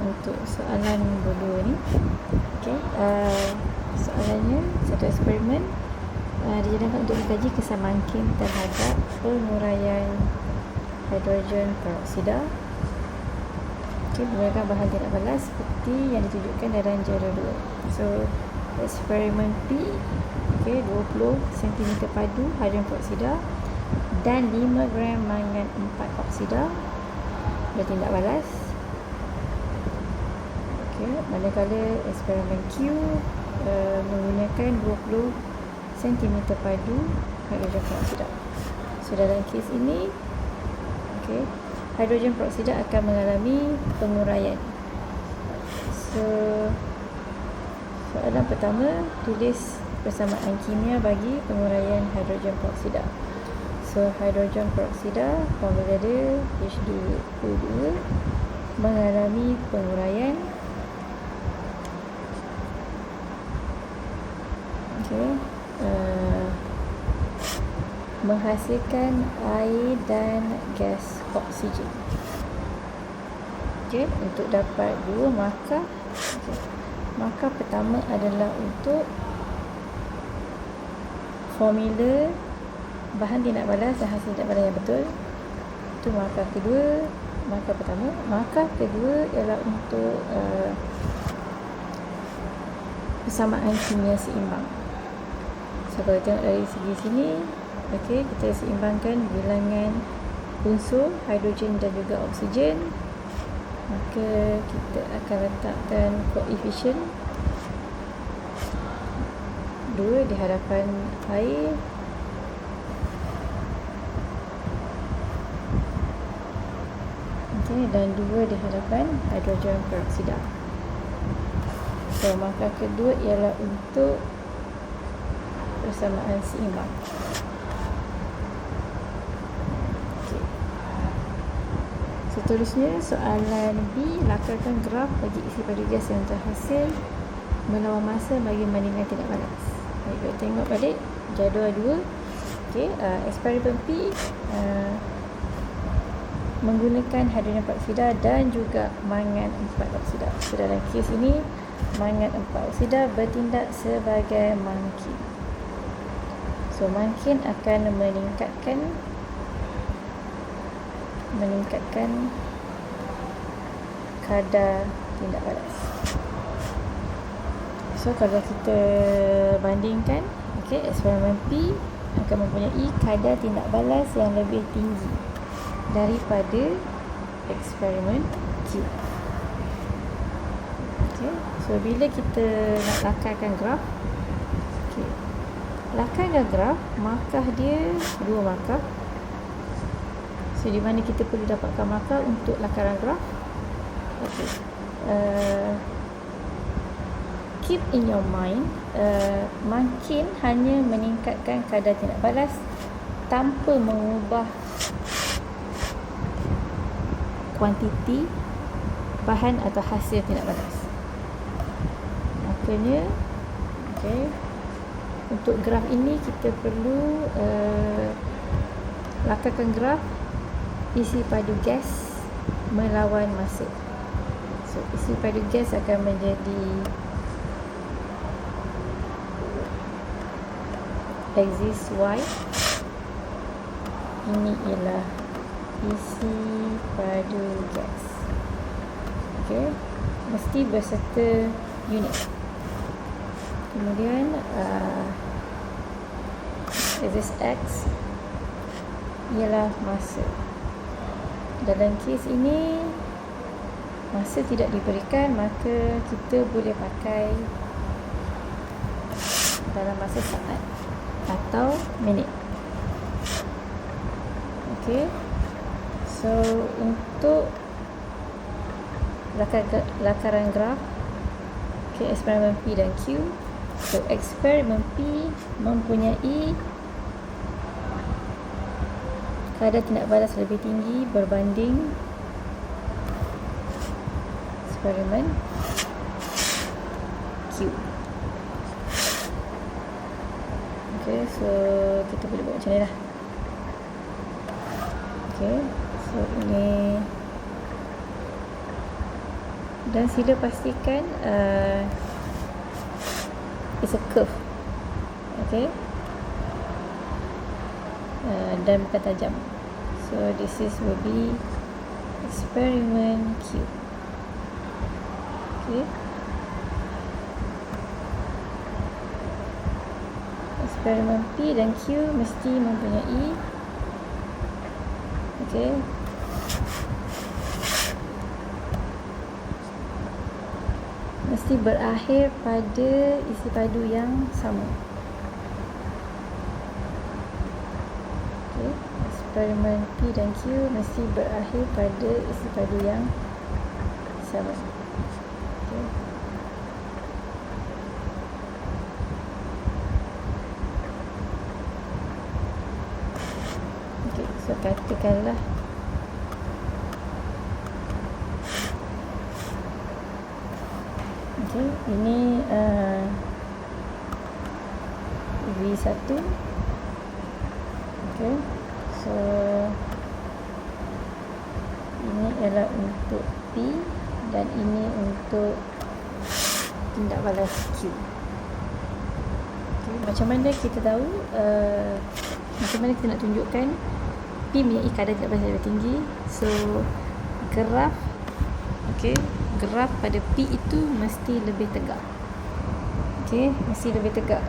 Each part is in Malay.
untuk soalan bodoh ni. Okay, soalannya satu eksperimen dijadikan untuk mengkaji kesamaan Kim terhadap penguraian hidrogen peroksida. Okay, menggunakan bahan tidak balas seperti yang ditunjukkan dalam jara 2. So eksperimen P, okay, 20 cm padu hidrogen peroksida dan 5 gram mangan 4 oksida bertindak balas. Okay, manakala eksperimen Q menggunakan 20 cm padu hidrogen peroksida. So dalam kes ini, okay, hidrogen peroksida akan mengalami penguraian. So soalan pertama, tulis persamaan kimia bagi penguraian hidrogen peroksida. So hidrogen peroksida formula dia H2O2 mengalami penguraian. Okay, menghasilkan air dan gas oksigen. Okay, untuk dapat 2 markah. Okay, markah pertama adalah untuk formula bahan tindak balas dan hasil tindak balas yang betul. Itu markah kedua. Markah pertama. Markah kedua ialah untuk persamaan kimia seimbang. So kalau tengok dari segi sini, okay, kita seimbangkan bilangan unsur hidrogen dan juga oksigen. Maka kita akan letakkan koefisien 2 di hadapan air, okay, dan 2 di hadapan hidrogen peroksida. So markah kedua ialah untuk persamaan seimbang. Okay. Seterusnya soalan B, lakarkan graf bagi isi padu gas yang terhasil melawan masa bagi bandingan tindak balas. Baik, kita tengok balik jadual 2. Okay, eksperimen P menggunakan hidrogen peroksida dan juga mangan 4 oksida. So dalam kes ini, mangan 4 oksida bertindak sebagai mangkin. So mangkin akan meningkatkan kadar tindak balas. So kalau kita bandingkan, okay, eksperimen P akan mempunyai kadar tindak balas yang lebih tinggi daripada eksperimen Q. Okay, so bila kita nak lakarkan graf, okay, lakarkan graf, markah dia 2 markah. So di mana kita perlu dapatkan markah untuk lakaran graf. Okay, keep in your mind, mungkin hanya meningkatkan kadar tindak balas tanpa mengubah kuantiti bahan atau hasil tindak balas. Maknanya, okay, untuk graf ini kita perlu lakarkan graf isi padu gas melawan masa. So isi padu gas akan menjadi axis Y. Ini ialah isi padu gas. Okay, mesti berserta unit. Kemudian axis X ialah masa. Dalam kes ini masa tidak diberikan, maka kita boleh pakai dalam masa saat atau minit. Okay, so untuk lakaran graf, okay, eksperimen P dan Q. So eksperimen P mempunyai kadar tindak balas lebih tinggi berbanding eksperimen Q. Okay, so kita boleh buat macam ni lah. Okay, so ini Dan sila pastikan it's a curve. Okay, dan bukan tajam. So this will be experiment Q. Okay, eksperimen P dan Q mesti mempunyai, okay, mesti berakhir pada isi padu yang sama. Okay, eksperimen P dan Q mesti berakhir pada isi padu yang sama. Okay. Okay, so katakanlah okay, ini V1. Okay, so ini adalah untuk P dan ini untuk tindak balas Q. Okay, macam mana kita tahu macam mana kita nak tunjukkan P mempunyai kadar tindak balas yang lebih tinggi? So graf, okay, graf pada P itu mesti lebih tegak. Okay, mesti lebih tegak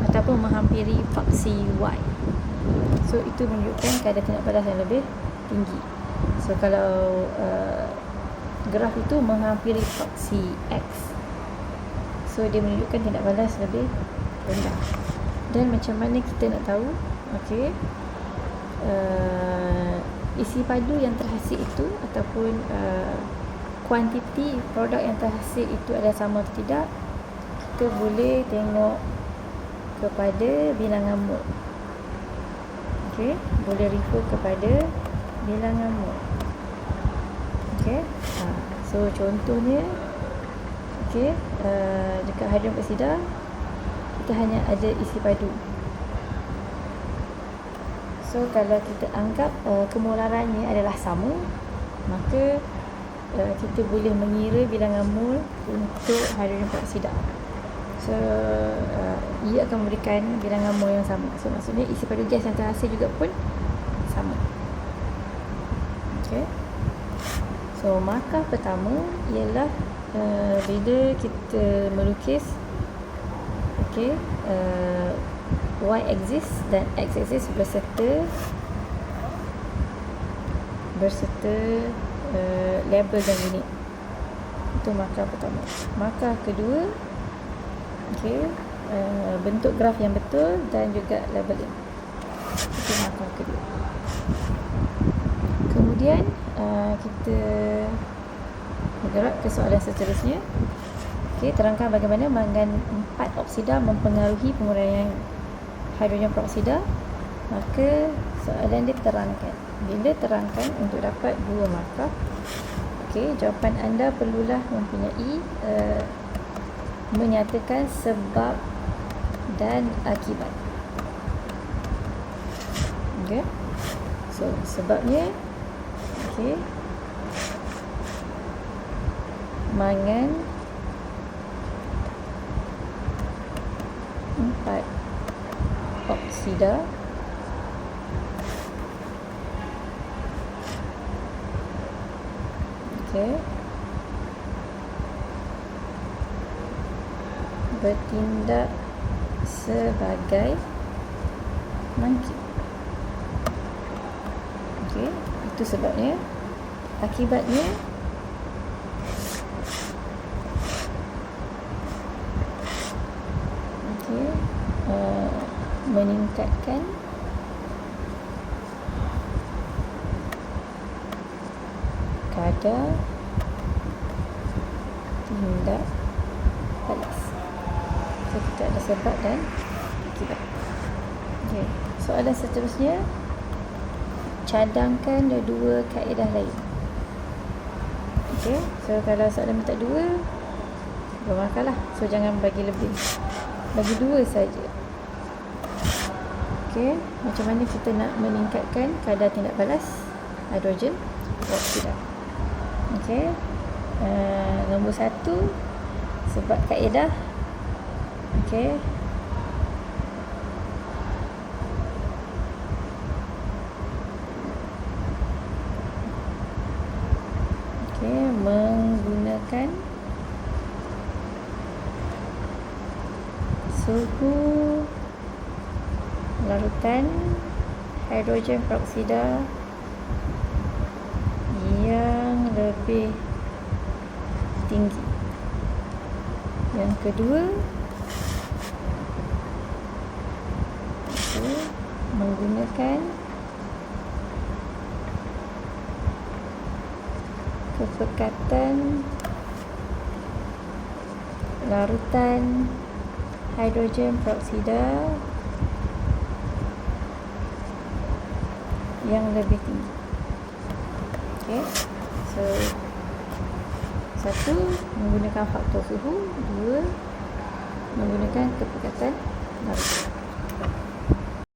ataupun menghampiri faksi Y. So itu menunjukkan kadar tindak balas yang lebih tinggi. So kalau graf itu menghampiri faksi X, so dia menunjukkan tindak balas lebih rendah. Dan macam mana kita nak tahu, okay, isi padu yang terhasil itu ataupun kuantiti produk yang terhasil itu adalah sama atau tidak? Kita boleh tengok kepada bilangan mol. Okay, boleh refer kepada bilangan mol. Okay, so contohnya, okay, dekat hidrogen peroksida kita hanya ada isi padu. So kalau kita anggap kemolarannya adalah sama, maka kita boleh mengira bilangan mol untuk hidrogen peroksida. So ia akan memberikan bilangan mol yang sama. So maksudnya isi padu gas yang terhasil juga pun sama. Okay, so markah pertama ialah bila kita melukis, okay, Y axis dan X axis berserta label dan unit. Itu markah pertama. Markah kedua, okay, bentuk graf yang betul dan juga labeling. Itu markah kedua. Kemudian kita bergerak ke soalan seterusnya. Okay, terangkan bagaimana mangan 4 oksida mempengaruhi penguraian hidrogen peroksida. Maka soalan dia terangkan. Bila terangkan untuk dapat 2 markah, okay, jawapan anda perlulah mempunyai menyatakan sebab dan akibat. Okay, so sebabnya, okay, mangan 4 oksida okay, bertindak sebagai mangkuk. Okay, itu sebabnya. Akibatnya, okay, meningkatkan kadar tindak balas. So kita ada sebab dan akibat. Okay, soalan seterusnya, cadangkan 2 kaedah lain. Okay, so kalau soalan minta 2, bermarkah lah. So jangan bagi lebih, bagi 2 saja. Okay, macam mana kita nak meningkatkan kadar tindak balas hidrogen peroksida. Okay. Okey. Nombor 1 sebab kaedah. Okey. Okey, menggunakan suhu larutan hidrogen peroksida yang lebih tinggi. Yang kedua, menggunakan kepekatan larutan hidrogen peroksida yang lebih tinggi. Okay, so 1 menggunakan faktor suhu, 2 menggunakan kepekatan larutan.